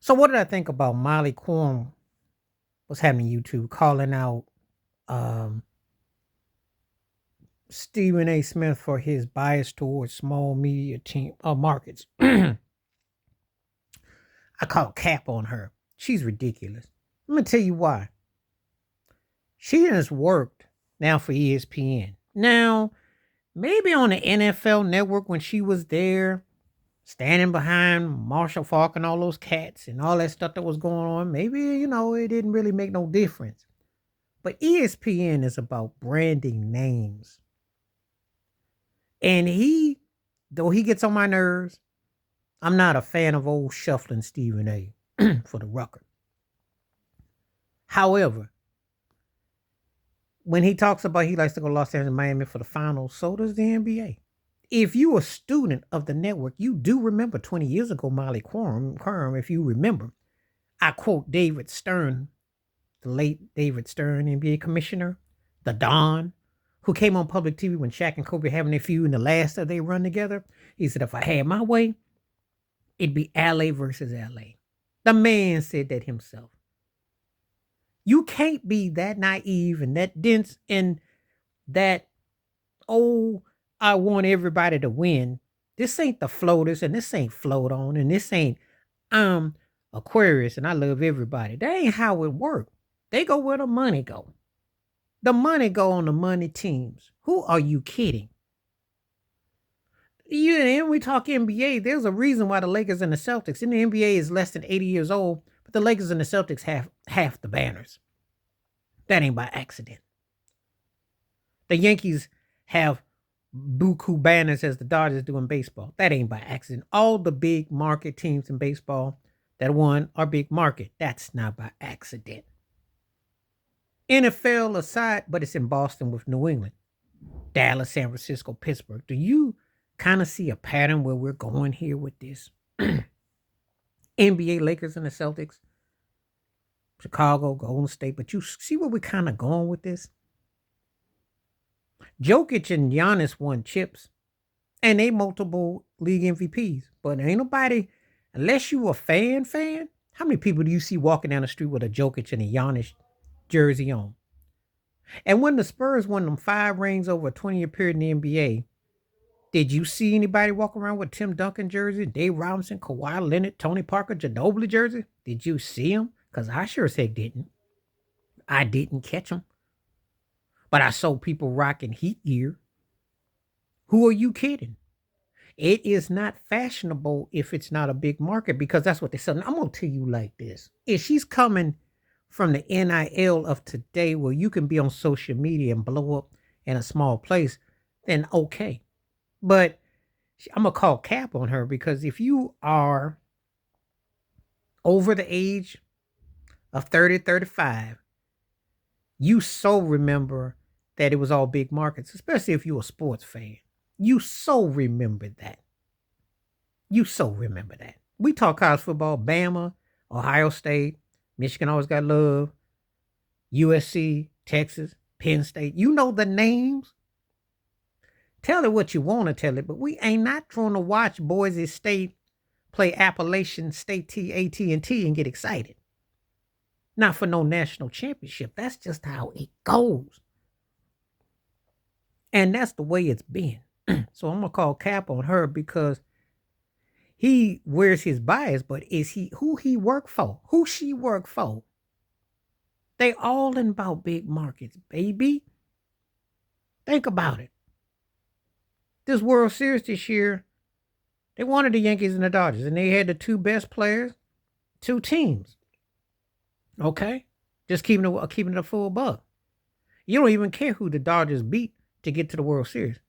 So what did I think about Molly Quorum was having YouTube calling out um, Stephen A. Smith for his bias towards small media team markets. I call cap on her. She's ridiculous. Let me tell you why. She has worked now for ESPN. Now, maybe on the NFL network when she was there, standing behind Marshall Falk and all those cats and all that stuff that was going on, maybe, it didn't really make no difference. But ESPN is about branding names. And though he gets on my nerves, I'm not a fan of old shuffling Stephen A. for the record. However, when he talks about he likes to go to Los Angeles, Miami for the finals, so does the NBA. If you a student of the network, you do remember 20 years ago, Molly Quorum, if you remember, I quote David Stern, the late David Stern, NBA commissioner, the Don, who came on public TV when Shaq and Kobe were having their feud in the last of they run together. He said, if I had my way, it'd be LA versus LA. The man said that himself. You can't be that naive and that dense and that, oh, I want everybody to win. This ain't the floaters and this ain't float on and this ain't I'm Aquarius and I love everybody. That ain't how it works. They go where the money go. The money go on the money teams. Who are you kidding? And we talk NBA. There's a reason why the Lakers and the Celtics in the NBA is less than 80 years old, but the Lakers and the Celtics have half the banners. That ain't by accident. The Yankees have buku banners as the Dodgers do in baseball. That ain't by accident. All the big market teams in baseball that won are big market. That's not by accident. NFL aside, but it's in Boston with New England, Dallas, San Francisco, Pittsburgh. Do you kind of see a pattern where we're going here with this? NBA, Lakers, and the Celtics, Chicago, Golden State. But you see where we're kind of going with this? Jokic and Giannis won chips, and they multiple league MVPs. But ain't nobody, unless you a fan, how many people do you see walking down the street with a Jokic and a Giannis jersey on? And when the Spurs won them 5 rings over a 20-year period in the NBA, did you see anybody walk around with Tim Duncan jersey, Dave Robinson, Kawhi Leonard, Tony Parker, Ginobili jersey? Did you see them? Because I sure as heck didn't. I didn't catch them. But I saw people rocking Heat gear. Who are you kidding? It is not fashionable if it's not a big market because that's what they sell. I'm going to tell you like this. If she's coming from the NIL of today where you can be on social media and blow up in a small place, then okay. But I'm going to call cap on her because if you are over the age of 30, 35, you so remember that it was all big markets, especially if you're a sports fan. You so remember that. You so remember that. We talk college football, Bama, Ohio State, Michigan always got love, USC, Texas, Penn State. You know the names. Tell it what you want to tell it, but we ain't not trying to watch Boise State play Appalachian State AT&T and get excited. Not for no national championship. That's just how it goes. And that's the way it's been. So I'm going to call cap on her because he wears his bias, but is he who he work for? Who she work for? They all in about big markets, baby. Think about it. This World Series this year, they wanted the Yankees and the Dodgers, and they had the two best players, two teams. Okay? Just keeping it a full buck. You don't even care who the Dodgers beat to get to the World Series.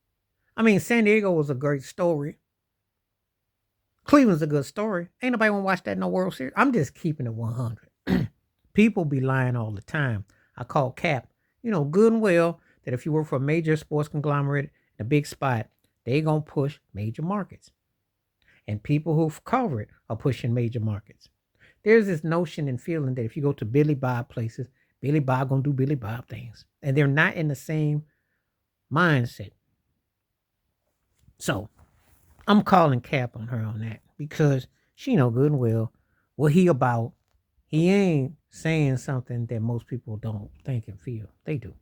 I mean, San Diego was a great story. Cleveland's a good story. Ain't nobody want to watch that in no World Series. I'm just keeping it 100. People be lying all the time. I call cap, good and well that if you work for a major sports conglomerate in a big spot, they going to push major markets. And people who cover it are pushing major markets. There's this notion and feeling that if you go to Billy Bob places, Billy Bob going to do Billy Bob things. And they're not in the same mindset. So I'm calling cap on her on that because she know good and well what he about. He ain't saying something that most people don't think and feel. They do.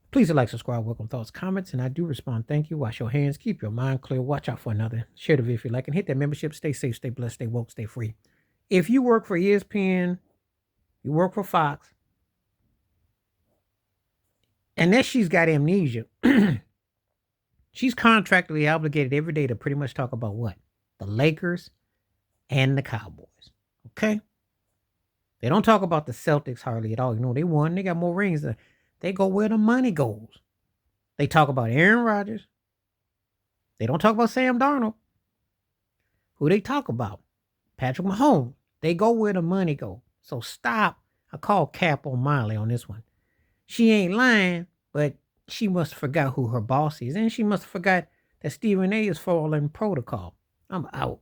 Please like, subscribe, welcome thoughts, comments, and I do respond. Thank you. Wash your hands. Keep your mind clear. Watch out for another. Share the video if you like, and hit that membership. Stay safe, stay blessed, stay woke, stay free. If you work for ESPN, you work for Fox, and that she's got amnesia, she's contractually obligated every day to pretty much talk about what? The Lakers and the Cowboys. Okay? They don't talk about the Celtics hardly at all. You know, they won. They got more rings. They go where the money goes. They talk about Aaron Rodgers. They don't talk about Sam Darnold. Who they talk about? Patrick Mahomes. They go where the money goes. So stop. I call Cap on Miley on this one. She ain't lying, but she must have forgot who her boss is. And she must have forgot that Stephen A is following protocol. I'm out.